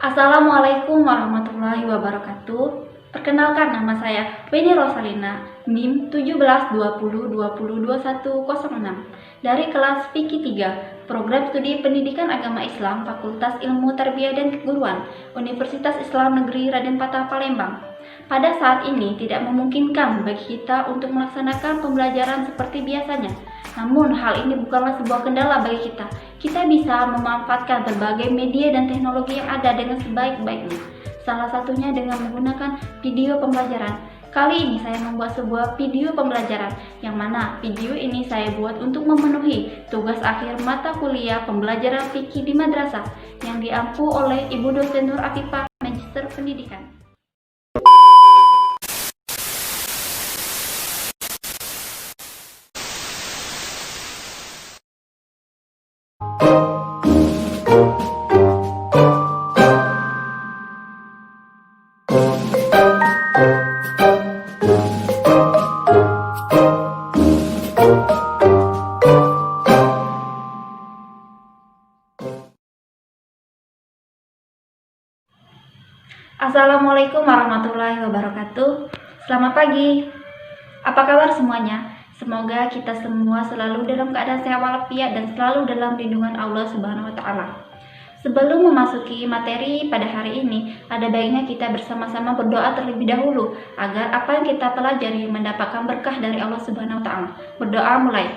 Assalamualaikum warahmatullahi wabarakatuh. Perkenalkan, nama saya Weni Rosalina, NIM 1720202106 dari kelas Fikih 3, Program Studi Pendidikan Agama Islam, Fakultas Ilmu Tarbiyah dan Keguruan, Universitas Islam Negeri Raden Patah, Palembang. Pada saat ini tidak memungkinkan bagi kita untuk melaksanakan pembelajaran seperti biasanya. Namun hal ini bukanlah sebuah kendala bagi kita. Kita bisa memanfaatkan berbagai media dan teknologi yang ada dengan sebaik-baiknya. Salah satunya dengan menggunakan video pembelajaran. Kali ini saya membuat sebuah video pembelajaran, yang mana video ini saya buat untuk memenuhi tugas akhir mata kuliah pembelajaran fikih di madrasah yang diampu oleh Ibu Dosen Nur Afifah, Magister Pendidikan. Assalamualaikum warahmatullahi wabarakatuh. Selamat pagi. Apa kabar semuanya? Semoga kita semua selalu dalam keadaan sehat walafiat dan selalu dalam lindungan Allah Subhanahu wa taala. Sebelum memasuki materi pada hari ini, ada baiknya kita bersama-sama berdoa terlebih dahulu agar apa yang kita pelajari mendapatkan berkah dari Allah Subhanahu wa taala. Berdoa mulai.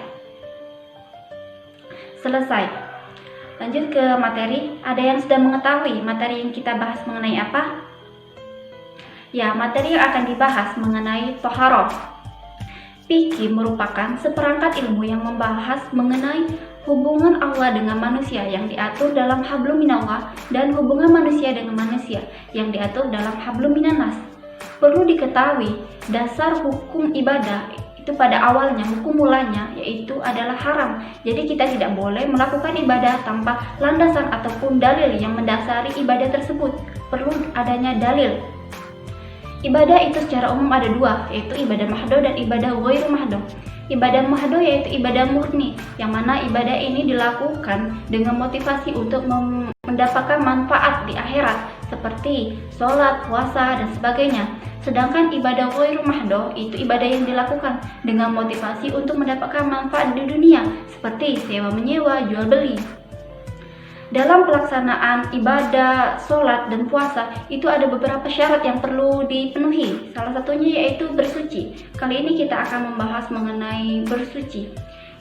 Selesai. Lanjut ke materi. Ada yang sudah mengetahui materi yang kita bahas mengenai apa? Ya, materi yang akan dibahas mengenai Thaharah. Fikih merupakan seperangkat ilmu yang membahas mengenai hubungan Allah dengan manusia yang diatur dalam Hablum Minallah dan hubungan manusia dengan manusia yang diatur dalam Hablum Minannas. Perlu diketahui, dasar hukum ibadah itu pada awalnya, hukum mulanya yaitu adalah haram. Jadi kita tidak boleh melakukan ibadah tanpa landasan ataupun dalil yang mendasari ibadah tersebut. Perlu adanya dalil. Ibadah itu secara umum ada dua, yaitu ibadah mahdoh dan ibadah ghairu mahdoh. Ibadah mahdoh yaitu ibadah murni, yang mana ibadah ini dilakukan dengan motivasi untuk mendapatkan manfaat di akhirat, seperti sholat, puasa, dan sebagainya. Sedangkan ibadah ghairu mahdoh itu ibadah yang dilakukan dengan motivasi untuk mendapatkan manfaat di dunia, seperti sewa menyewa, jual beli. Dalam pelaksanaan ibadah, sholat, dan puasa itu ada beberapa syarat yang perlu dipenuhi. Salah satunya yaitu bersuci. Kali ini kita akan membahas mengenai bersuci.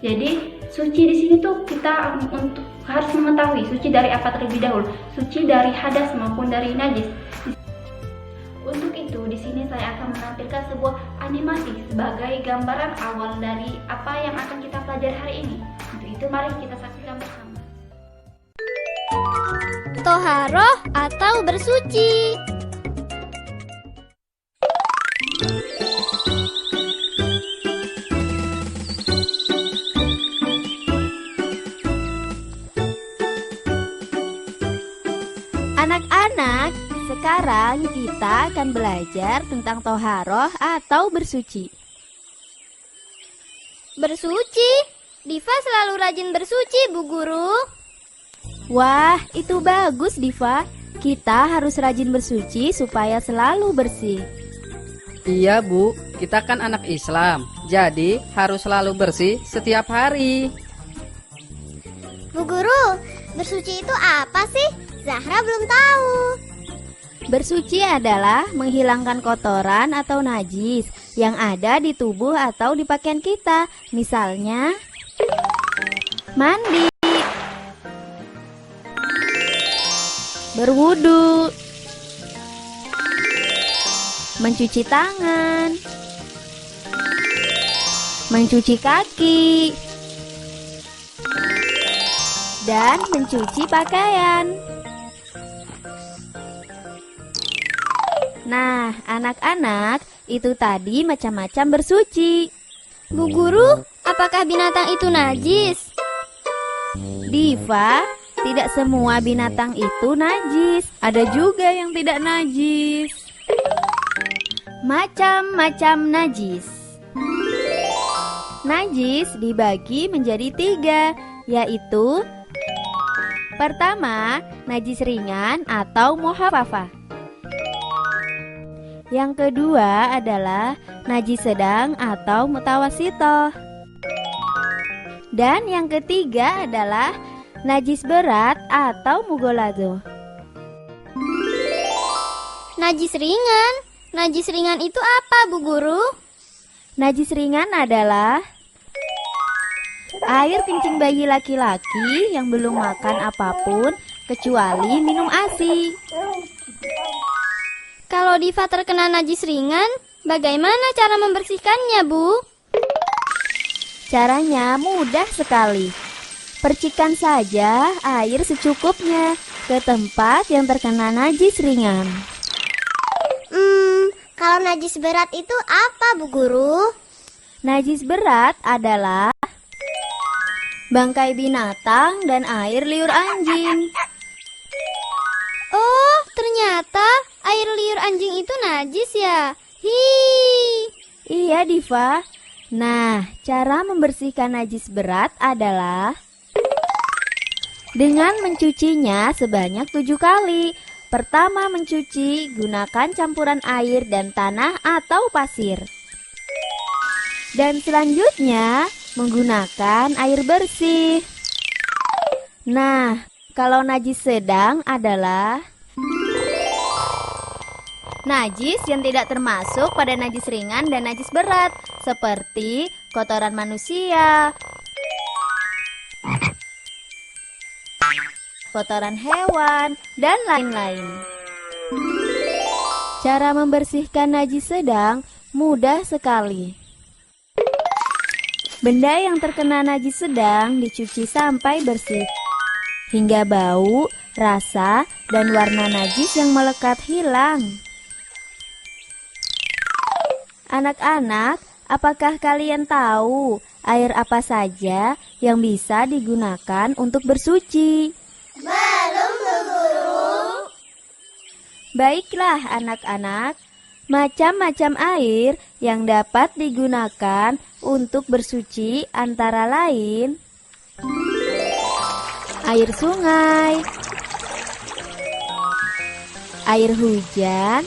Jadi suci di sini tuh kita harus mengetahui suci dari apa terlebih dahulu. Suci dari hadas maupun dari najis. Untuk itu di sini saya akan menampilkan sebuah animasi sebagai gambaran awal dari apa yang akan kita pelajari hari ini. Untuk itu mari kita saksikan bersama. Thaharah atau bersuci. Anak-anak, sekarang kita akan belajar tentang thaharah atau bersuci. Bersuci? Diva selalu rajin bersuci, Bu Guru. Wah, itu bagus, Diva. Kita harus rajin bersuci supaya selalu bersih. Iya, Bu. Kita kan anak Islam, jadi harus selalu bersih setiap hari. Bu Guru, bersuci itu apa sih? Zahra belum tahu. Bersuci adalah menghilangkan kotoran atau najis yang ada di tubuh atau di pakaian kita. Misalnya, mandi, berwudu, mencuci tangan, mencuci kaki, dan mencuci pakaian. Nah, anak-anak, itu tadi macam-macam bersuci. Bu Guru, apakah binatang itu najis? Diva, tidak semua binatang itu najis. Ada juga yang tidak najis. Macam-macam najis. Najis dibagi menjadi 3, yaitu pertama, najis ringan atau muhafafah. Yang kedua adalah najis sedang atau mutawasitoh. Dan yang ketiga adalah najis berat atau mugholadzah. Najis ringan? Najis ringan itu apa, Bu Guru? Najis ringan adalah air kencing bayi laki-laki yang belum makan apapun kecuali minum ASI. Kalau Diva terkena najis ringan, bagaimana cara membersihkannya, Bu? Caranya mudah sekali. Percikan saja air secukupnya ke tempat yang terkena najis ringan. Kalau najis berat itu apa, Bu Guru? Najis berat adalah bangkai binatang dan air liur anjing. Oh, ternyata air liur anjing itu najis ya? Iya, Diva. Nah, cara membersihkan najis berat adalah dengan mencucinya sebanyak 7 kali. Pertama mencuci, gunakan campuran air dan tanah atau pasir. Dan selanjutnya menggunakan air bersih. Nah, kalau najis sedang adalah najis yang tidak termasuk pada najis ringan dan najis berat, seperti kotoran manusia, kotoran hewan, dan lain-lain. Cara membersihkan najis sedang mudah sekali. Benda yang terkena najis sedang dicuci sampai bersih, hingga bau, rasa, dan warna najis yang melekat hilang. Anak-anak, apakah kalian tahu air apa saja yang bisa digunakan untuk bersuci? Belum, Bu Guru. Baiklah anak-anak, macam-macam air yang dapat digunakan untuk bersuci antara lain air sungai, air hujan,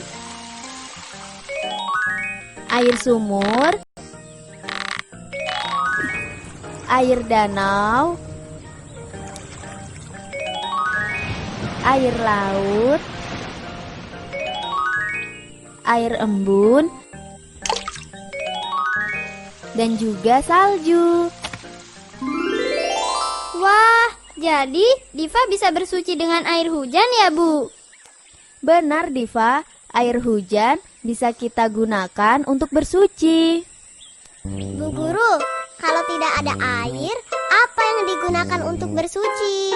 air sumur, air danau, air laut, air embun, dan juga salju. Wah, jadi Diva bisa bersuci dengan air hujan ya, Bu? Benar, Diva, air hujan bisa kita gunakan untuk bersuci. Bu Guru, kalau tidak ada air, apa yang digunakan untuk bersuci?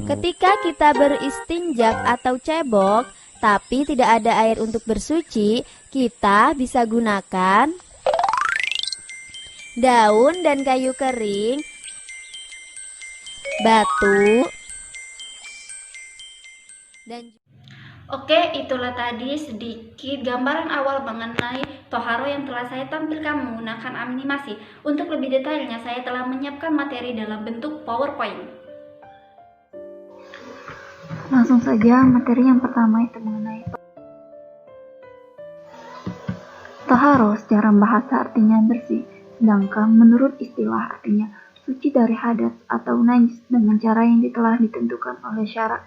Ketika kita beristinjak atau cebok, tapi tidak ada air untuk bersuci, kita bisa gunakan daun dan kayu kering, batu, dan Oke, itulah tadi sedikit gambaran awal mengenai toharo yang telah saya tampilkan menggunakan animasi. Untuk lebih detailnya, saya telah menyiapkan materi dalam bentuk PowerPoint. Langsung saja, materi yang pertama itu mengenai toharo. Secara bahasa artinya bersih, sedangkan menurut istilah artinya suci dari hadas atau najis dengan cara yang telah ditentukan oleh syara.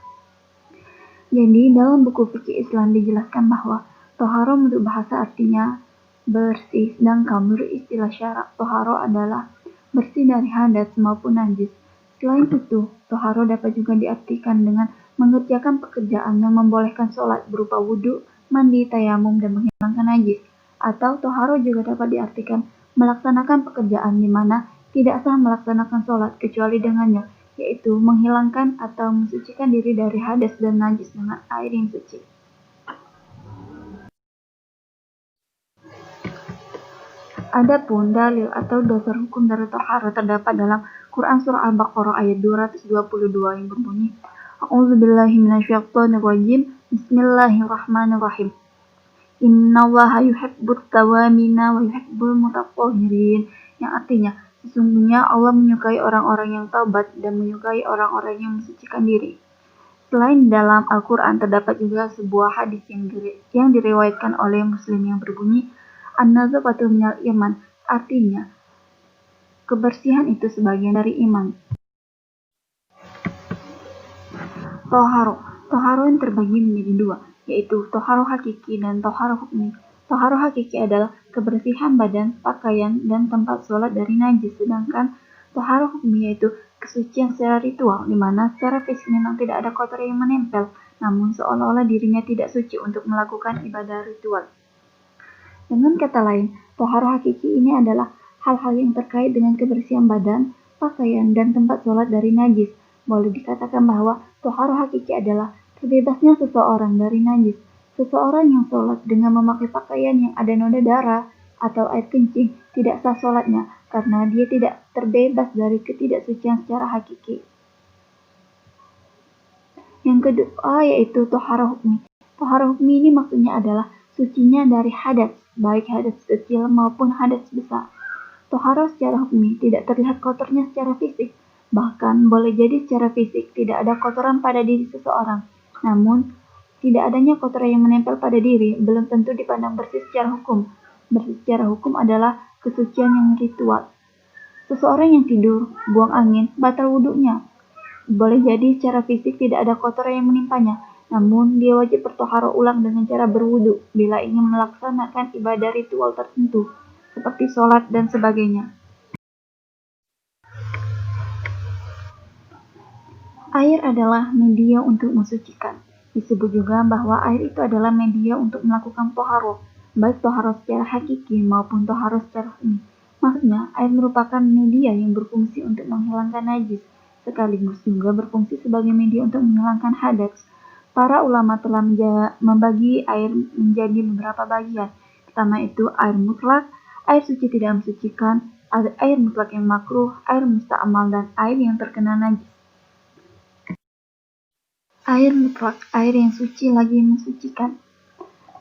Jadi dalam buku fikih Islam dijelaskan bahwa toharo menurut bahasa artinya bersih, sedangkan menurut istilah syara toharo adalah bersih dari hadas maupun najis. Selain itu, toharo dapat juga diartikan dengan mengerjakan pekerjaan yang membolehkan sholat berupa wudhu, mandi, tayamum, dan menghilangkan najis. Atau toharo juga dapat diartikan melaksanakan pekerjaan di mana tidak sah melaksanakan sholat kecuali dengannya, yaitu menghilangkan atau mensucikan diri dari hadas dan najis dengan air yang suci. Adapun dalil atau dasar hukum dari toharo terdapat dalam Quran Surah Al-Baqarah ayat 222 yang berbunyi, A'udzubillahi minasyaitonirrajim, Bismillahirrahmanirrahim. Innallaha yuhibbut tawwabina wa yuhibbul mutatahhirin, yang artinya sesungguhnya Allah menyukai orang-orang yang taubat dan menyukai orang-orang yang mensucikan diri. Selain dalam Al-Quran terdapat juga sebuah hadis yang diriwayatkan oleh Muslim yang berbunyi, An-nazafatu minal iman, artinya kebersihan itu sebagian dari iman. Toharo yang terbagi menjadi dua, yaitu toharo hakiki dan toharo hukmi. Toharo hakiki adalah kebersihan badan, pakaian, dan tempat sholat dari najis, sedangkan toharo hukmi yaitu kesucian secara ritual, di mana secara fisik memang tidak ada kotor yang menempel, namun seolah-olah dirinya tidak suci untuk melakukan ibadah ritual. Dengan kata lain, toharo hakiki ini adalah hal-hal yang terkait dengan kebersihan badan, pakaian, dan tempat sholat dari najis. Boleh dikatakan bahwa toharo hakiki adalah terbebasnya seseorang dari najis. Seseorang yang sholat dengan memakai pakaian yang ada noda darah atau air kencing tidak sah sholatnya karena dia tidak terbebas dari ketidaksucian secara hakiki. Yang kedua yaitu toharo hukmi. Toharo hukmi ini maksudnya adalah sucinya dari hadas, baik hadas kecil maupun hadas besar. Toharo secara hukmi tidak terlihat kotornya secara fisik, bahkan boleh jadi secara fisik tidak ada kotoran pada diri seseorang. Namun, tidak adanya kotoran yang menempel pada diri belum tentu dipandang bersih secara hukum. Bersih secara hukum adalah kesucian yang ritual. Seseorang yang tidur, buang angin, batal wudhunya. Boleh jadi secara fisik tidak ada kotoran yang menimpanya, namun dia wajib bertoharo ulang dengan cara berwudhu bila ingin melaksanakan ibadah ritual tertentu, seperti sholat dan sebagainya. Air adalah media untuk mensucikan. Disebut juga bahwa air itu adalah media untuk melakukan toharo, baik toharo secara hakiki maupun toharo secara hukmi. Maksudnya, air merupakan media yang berfungsi untuk menghilangkan najis, sekaligus juga berfungsi sebagai media untuk menghilangkan hadas. Para ulama telah membagi air menjadi beberapa bagian. Pertama itu air mutlak, air suci tidak mensucikan, air mutlak yang makruh, air musta'mal, dan air yang terkena najis. Air mutlak, air yang suci lagi mensucikan.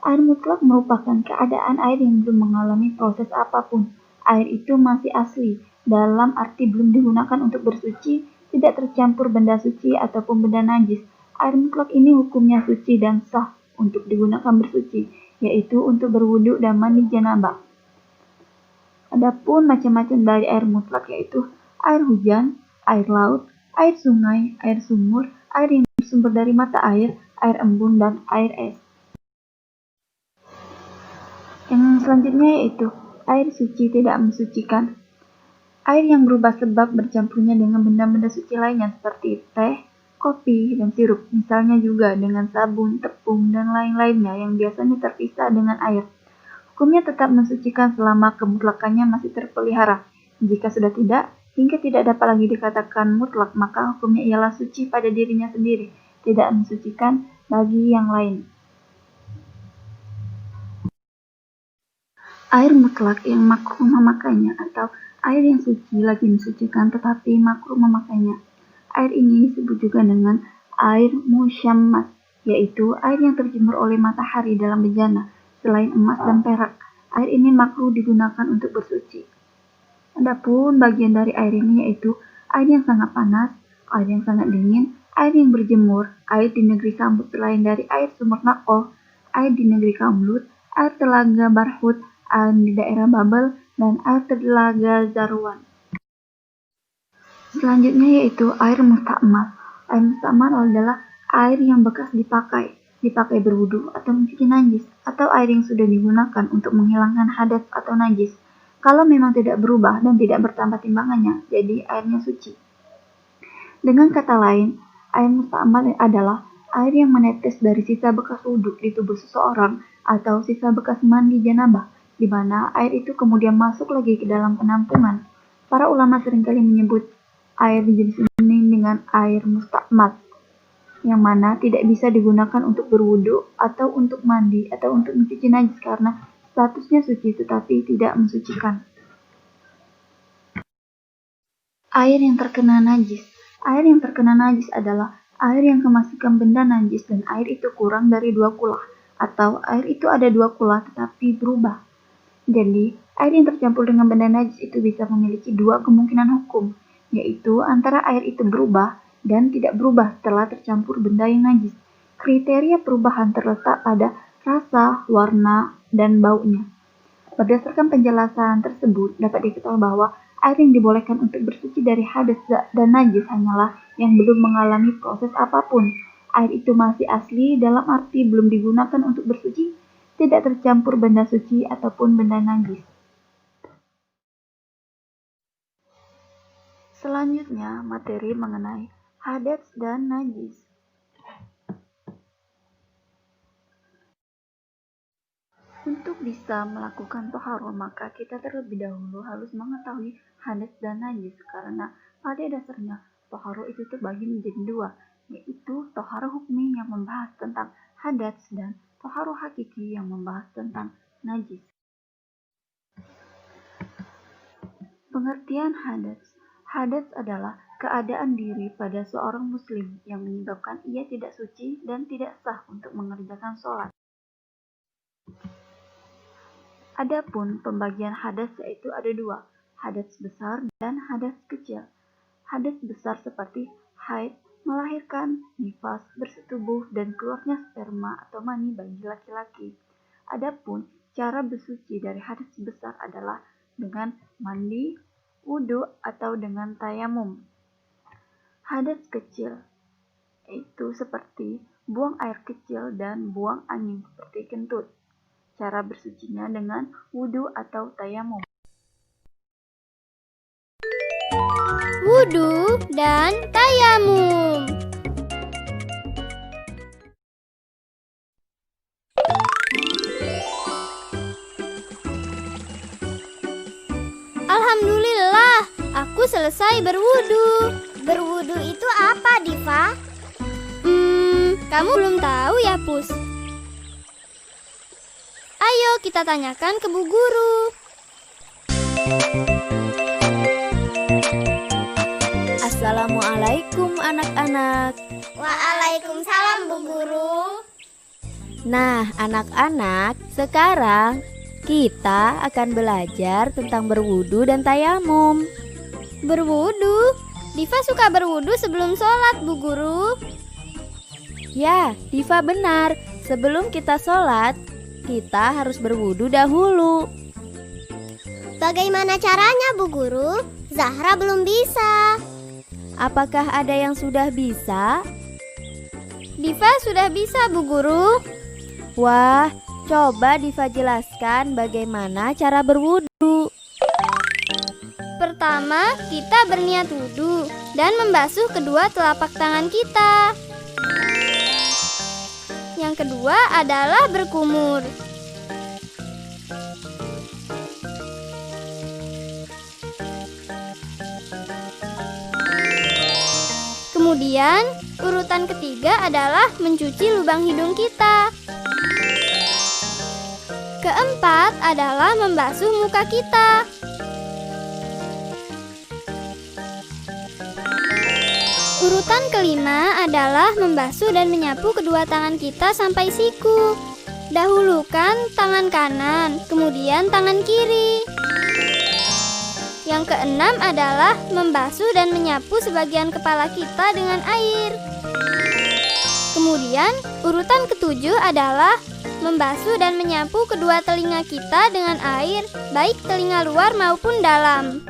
Air mutlak merupakan keadaan air yang belum mengalami proses apapun. Air itu masih asli, dalam arti belum digunakan untuk bersuci, tidak tercampur benda suci ataupun benda najis. Air mutlak ini hukumnya suci dan sah untuk digunakan bersuci, yaitu untuk berwudu dan mandi janabah. Adapun macam-macam dari air mutlak yaitu air hujan, air laut, air sungai, air sumur, air yang bersumber dari mata air embun, dan air es. Yang selanjutnya yaitu air suci tidak mensucikan. Air yang berubah sebab bercampurnya dengan benda-benda suci lainnya seperti teh, kopi, dan sirup, misalnya juga dengan sabun, tepung, dan lain-lainnya yang biasanya terpisah dengan air. Hukumnya tetap mensucikan selama kemutlakannya masih terpelihara. Jika sudah tidak, hingga tidak dapat lagi dikatakan mutlak, maka hukumnya ialah suci pada dirinya sendiri, tidak mensucikan bagi yang lain. Air mutlak yang makruh memakainya atau air yang suci lagi mensucikan tetapi makruh memakainya. Air ini disebut juga dengan air musyammas, yaitu air yang terjemur oleh matahari dalam bejana, selain emas dan perak. Air ini makruh digunakan untuk bersuci. Adapun bagian dari air ini yaitu air yang sangat panas, air yang sangat dingin, air yang berjemur, air di negeri Samud selain dari air sumur Naqoh, air di negeri kaum Lut, air telaga Barhut, air di daerah Babel, dan air telaga Zarwan. Selanjutnya yaitu air musta'mal. Air musta'mal adalah air yang bekas dipakai berwudu atau mencuci najis, atau air yang sudah digunakan untuk menghilangkan hadas atau najis. Kalau memang tidak berubah dan tidak bertambah timbangannya, jadi airnya suci. Dengan kata lain, air musta'mal adalah air yang menetes dari sisa bekas wudhu di tubuh seseorang atau sisa bekas mandi janabah, di mana air itu kemudian masuk lagi ke dalam penampungan. Para ulama seringkali menyebut air jenis ini dengan air musta'mal, yang mana tidak bisa digunakan untuk berwudu atau untuk mandi atau untuk mencuci najis karena statusnya suci tetapi tidak mensucikan. Air yang terkena najis. Air yang terkena najis adalah air yang kemasukan benda najis dan air itu kurang dari 2 kulah, atau air itu ada 2 kulah tetapi berubah. Jadi, air yang tercampur dengan benda najis itu bisa memiliki 2 kemungkinan hukum, yaitu antara air itu berubah dan tidak berubah setelah tercampur benda yang najis. Kriteria perubahan terletak pada rasa, warna, dan baunya. Berdasarkan penjelasan tersebut, dapat diketahui bahwa air yang dibolehkan untuk bersuci dari hadas dan najis hanyalah yang belum mengalami proses apapun. Air itu masih asli dalam arti belum digunakan untuk bersuci, tidak tercampur benda suci ataupun benda najis. Selanjutnya, materi mengenai hadas dan najis. Untuk bisa melakukan toharo, maka kita terlebih dahulu harus mengetahui hadas dan najis, karena pada dasarnya toharo itu terbagi menjadi 2, yaitu toharo hukmi yang membahas tentang hadas dan toharo hakiki yang membahas tentang najis. Pengertian hadas. Hadas adalah keadaan diri pada seorang muslim yang menyebabkan ia tidak suci dan tidak sah untuk mengerjakan sholat. Adapun pembagian hadas yaitu ada 2, hadas besar dan hadas kecil. Hadas besar seperti haid, melahirkan, nifas, bersetubuh, dan keluarnya sperma atau mani bagi laki-laki. Adapun cara bersuci dari hadas besar adalah dengan mandi, wudu, atau dengan tayamum. Hadas kecil yaitu seperti buang air kecil dan buang angin seperti kentut. Cara bersucinya dengan wudu atau tayamum. Wudu dan tayamum. Alhamdulillah, aku selesai berwudu. Berwudu itu apa, Diva? Kamu belum tahu ya, Pus? Ayo kita tanyakan ke Bu Guru. Assalamualaikum anak-anak. Waalaikumsalam, Bu Guru. Nah, anak-anak, sekarang kita akan belajar tentang berwudu dan tayamum. Berwudu? Diva suka berwudu sebelum sholat, Bu Guru. Ya, Diva benar. Sebelum kita sholat, kita harus berwudu dahulu. Bagaimana caranya, Bu Guru? Zahra belum bisa. Apakah ada yang sudah bisa? Diva sudah bisa, Bu Guru. Wah, coba Diva jelaskan bagaimana cara berwudu. Pertama, kita berniat wudu dan membasuh kedua telapak tangan kita. Yang kedua adalah berkumur. Kemudian, urutan ketiga adalah mencuci lubang hidung kita. Keempat adalah membasuh muka kita. Urutan kelima adalah membasuh dan menyapu kedua tangan kita sampai siku. Dahulukan tangan kanan, kemudian tangan kiri. Yang keenam adalah membasuh dan menyapu sebagian kepala kita dengan air. Kemudian, urutan ketujuh adalah membasuh dan menyapu kedua telinga kita dengan air, baik telinga luar maupun dalam.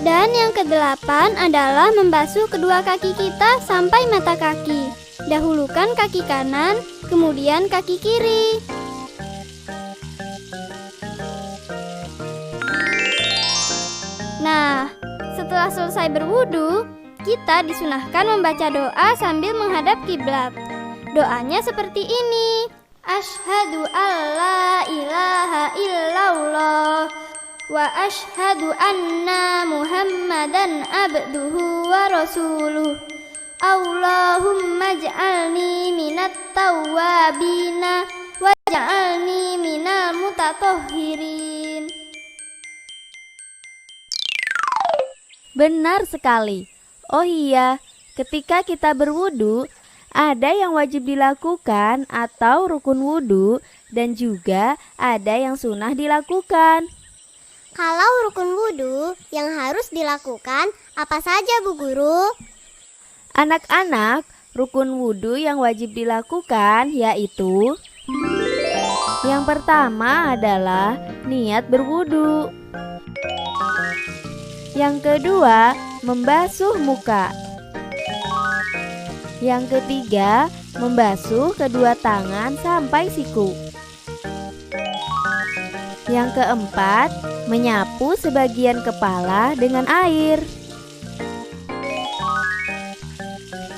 Dan yang kedelapan adalah membasuh kedua kaki kita sampai mata kaki. Dahulukan kaki kanan, kemudian kaki kiri. Nah, setelah selesai berwudu, kita disunahkan membaca doa sambil menghadap kiblat. Doanya seperti ini. Asyhadu alla ilaha illallah wa asyhadu anna Muhammadan abduhu wa rasuluh. Allahumma ij'alni minat tawwabina waj'alni minal mutatahhirin. Benar sekali. Oh iya, ketika kita berwudu, ada yang wajib dilakukan atau rukun wudu, dan juga ada yang sunnah dilakukan. Kalau rukun wudhu yang harus dilakukan apa saja Bu Guru? Anak-anak, rukun wudu yang wajib dilakukan yaitu: yang pertama adalah niat berwudu. Yang kedua, membasuh muka. Yang ketiga, membasuh kedua tangan sampai siku. Yang keempat, menyapu sebagian kepala dengan air.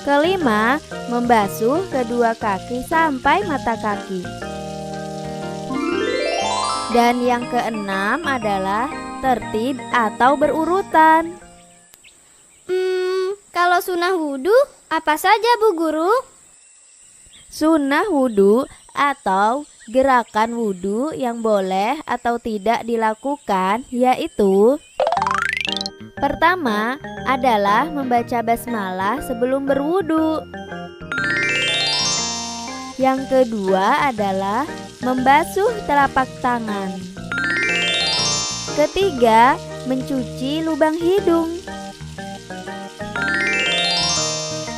Kelima, membasuh kedua kaki sampai mata kaki. Dan yang keenam adalah tertib atau berurutan. Kalau sunnah wudu, apa saja Bu Guru? Sunnah wudu atau gerakan wudu yang boleh atau tidak dilakukan yaitu: pertama adalah membaca basmalah sebelum berwudu. Yang kedua adalah membasuh telapak tangan. Ketiga, mencuci lubang hidung.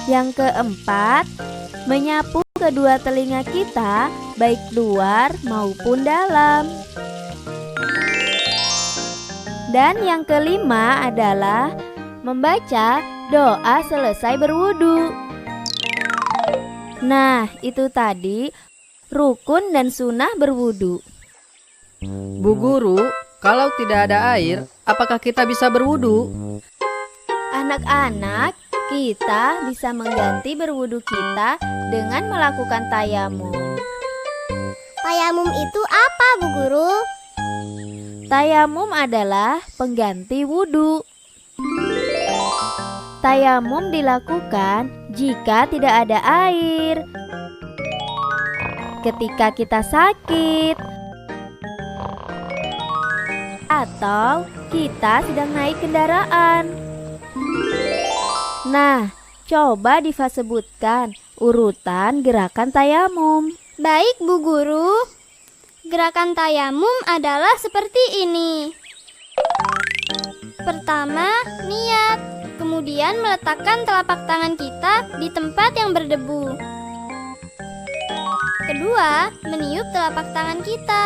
Yang keempat, menyapu kedua telinga kita, baik luar maupun dalam. Dan yang kelima adalah membaca doa selesai berwudu. Nah, itu tadi rukun dan sunnah berwudu. Bu Guru, kalau tidak ada air, apakah kita bisa berwudu? Anak-anak, kita bisa mengganti berwudu kita dengan melakukan tayamum. Tayamum itu apa Bu Guru? Tayamum adalah pengganti wudu. Tayamum dilakukan jika tidak ada air, ketika kita sakit, atau kita sedang naik kendaraan. Nah, coba Diva sebutkan urutan gerakan tayamum. Baik Bu Guru. Gerakan tayamum adalah seperti ini. Pertama, niat. Kemudian meletakkan telapak tangan kita di tempat yang berdebu. Kedua, meniup telapak tangan kita.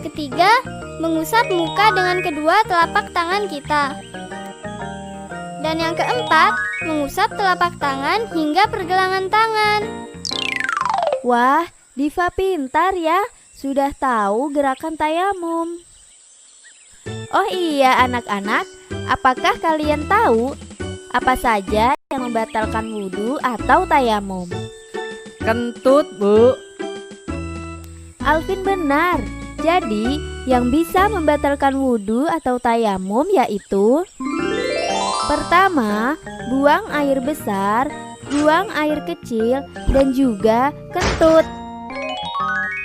Ketiga, mengusap muka dengan kedua telapak tangan kita. Dan yang keempat, mengusap telapak tangan hingga pergelangan tangan. Wah, Diva pintar ya, sudah tahu gerakan tayamum. Oh iya anak-anak, apakah kalian tahu apa saja yang membatalkan wudhu atau tayamum? Kentut, Bu. Alvin benar. Jadi, yang bisa membatalkan wudhu atau tayamum yaitu: pertama, buang air besar, buang air kecil, dan juga kentut.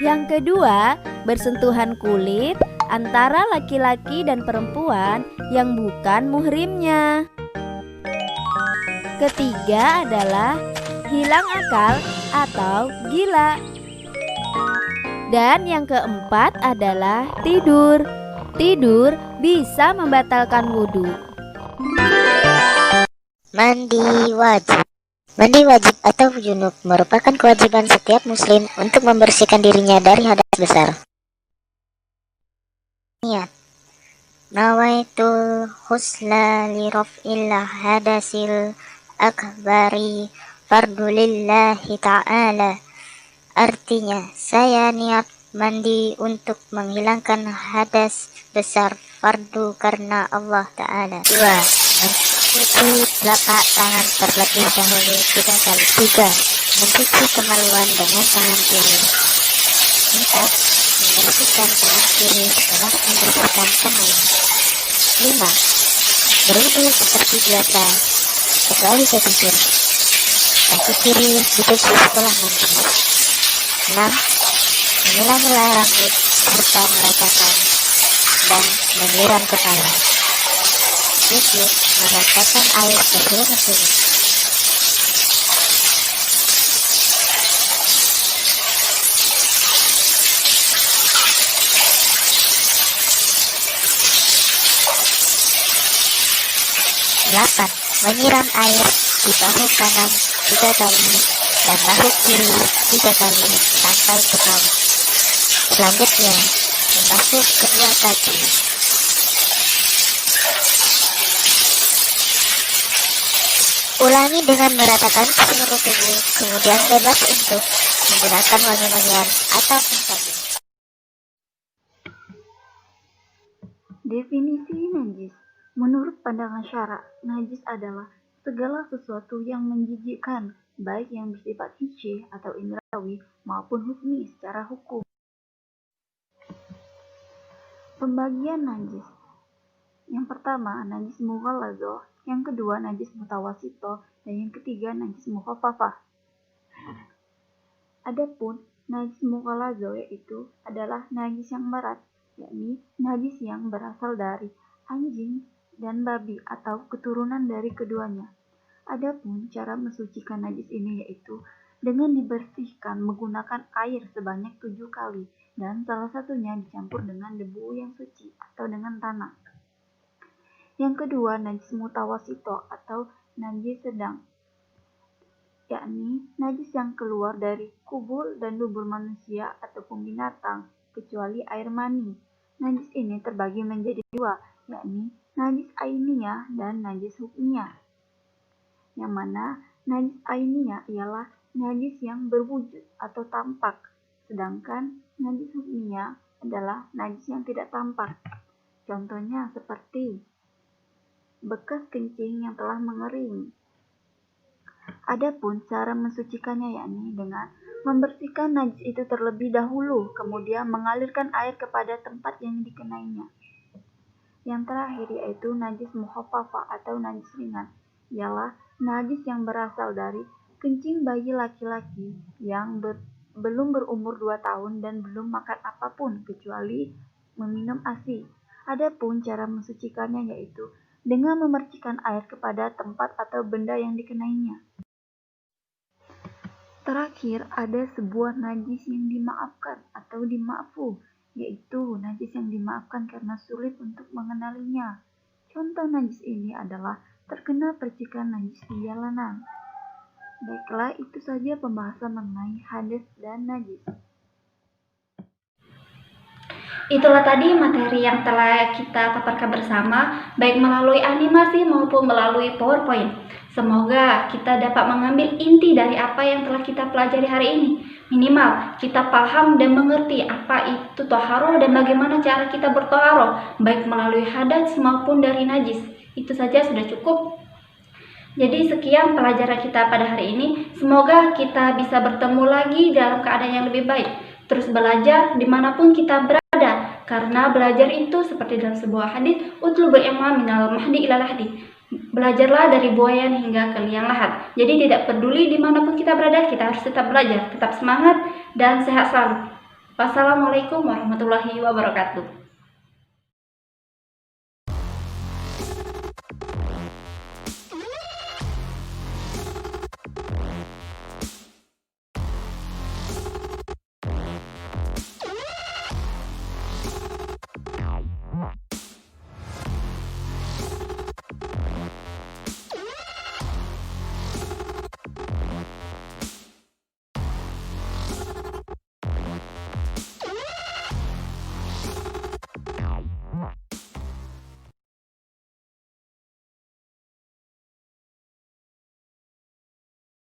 Yang kedua, bersentuhan kulit antara laki-laki dan perempuan yang bukan muhrimnya. Ketiga adalah hilang akal atau gila. Dan yang keempat adalah tidur. Tidur bisa membatalkan wudhu. Mandi wajib. Mandi wajib atau junub merupakan kewajiban setiap muslim untuk membersihkan dirinya dari hadas besar. Niat. nawaitul husla li raf'il hadasil akbari fardulillahi ta'ala. Artinya, saya niat mandi untuk menghilangkan hadas besar fardu karena Allah Ta'ala. 2. Mencuci telapak tangan terlebih dahulu 3 kali. 3. Mencuci kemaluan dengan tangan kiri. 4. Membersihkan tangan kiri setelah membersihkan kemaluan. 5. Berwudu seperti biasa, kecuali pesisir. Kaki kiri dicuci setelah mandi. 6. Memilah-milah rambut serta meratakan dan menyiram kepala. 7. Merasakan air ke seluruh tubuh. Delapan. Menyiram air di bahu kanan 3 kali dan bahu kiri 3 kali sampai ke bawah. Selanjutnya, membasuh kedua kaki. Ulangi dengan meratakan seluruh tubuh, kemudian bebas untuk menggunakan wangi-wangian atau sabun. Definisi najis. Menurut pandangan syara, najis adalah segala sesuatu yang menjijikkan, baik yang bersifat hissi atau indrawi maupun hukmi secara hukum. Pembagian najis. Yang pertama, najis mughalladhah, yang kedua najis mutawasito, dan yang ketiga najis mukhaffafah. Adapun najis mughalladhah yaitu adalah najis yang berat, yakni najis yang berasal dari anjing dan babi atau keturunan dari keduanya. Adapun cara mensucikan najis ini yaitu dengan dibersihkan menggunakan air sebanyak 7 kali dan salah satunya dicampur dengan debu yang suci atau dengan tanah. Yang kedua, najis mutawasito atau najis sedang, yakni najis yang keluar dari kubul dan dubur manusia ataupun binatang kecuali air mani. Najis ini terbagi menjadi 2, yakni najis ainiyah dan najis hukmiyah. Yang mana najis ainiyah ialah najis yang berwujud atau tampak, sedangkan najis hukmiyah adalah najis yang tidak tampak. Contohnya seperti bekas kencing yang telah mengering. Adapun cara mensucikannya yakni dengan membersihkan najis itu terlebih dahulu, kemudian mengalirkan air kepada tempat yang dikenainya. Yang terakhir yaitu najis mukhaffafah atau najis ringan, ialah najis yang berasal dari kencing bayi laki-laki yang belum berumur 2 tahun dan belum makan apapun kecuali meminum ASI. Adapun cara mensucikannya yaitu dengan memercikan air kepada tempat atau benda yang dikenainya. Terakhir, ada sebuah najis yang dimaafkan atau dima'fu, yaitu najis yang dimaafkan karena sulit untuk mengenalinya. Contoh najis ini adalah terkena percikan najis di jalanan. Baiklah, itu saja pembahasan mengenai hadas dan najis. Itulah tadi materi yang telah kita paparkan bersama, baik melalui animasi maupun melalui PowerPoint. Semoga kita dapat mengambil inti dari apa yang telah kita pelajari hari ini. Minimal kita paham dan mengerti apa itu toharoh dan bagaimana cara kita bertoharoh, baik melalui hadas maupun dari najis. Itu saja sudah cukup. Jadi sekian pelajaran kita pada hari ini. Semoga kita bisa bertemu lagi dalam keadaan yang lebih baik. Terus belajar dimanapun kita berada, karena belajar itu seperti dalam sebuah hadis, utlubul ilma minal mahdi ilal lahdi. Belajarlah dari buayan hingga ke liang lahat. Jadi tidak peduli dimanapun kita berada, kita harus tetap belajar, tetap semangat dan sehat selalu. Wassalamualaikum warahmatullahi wabarakatuh.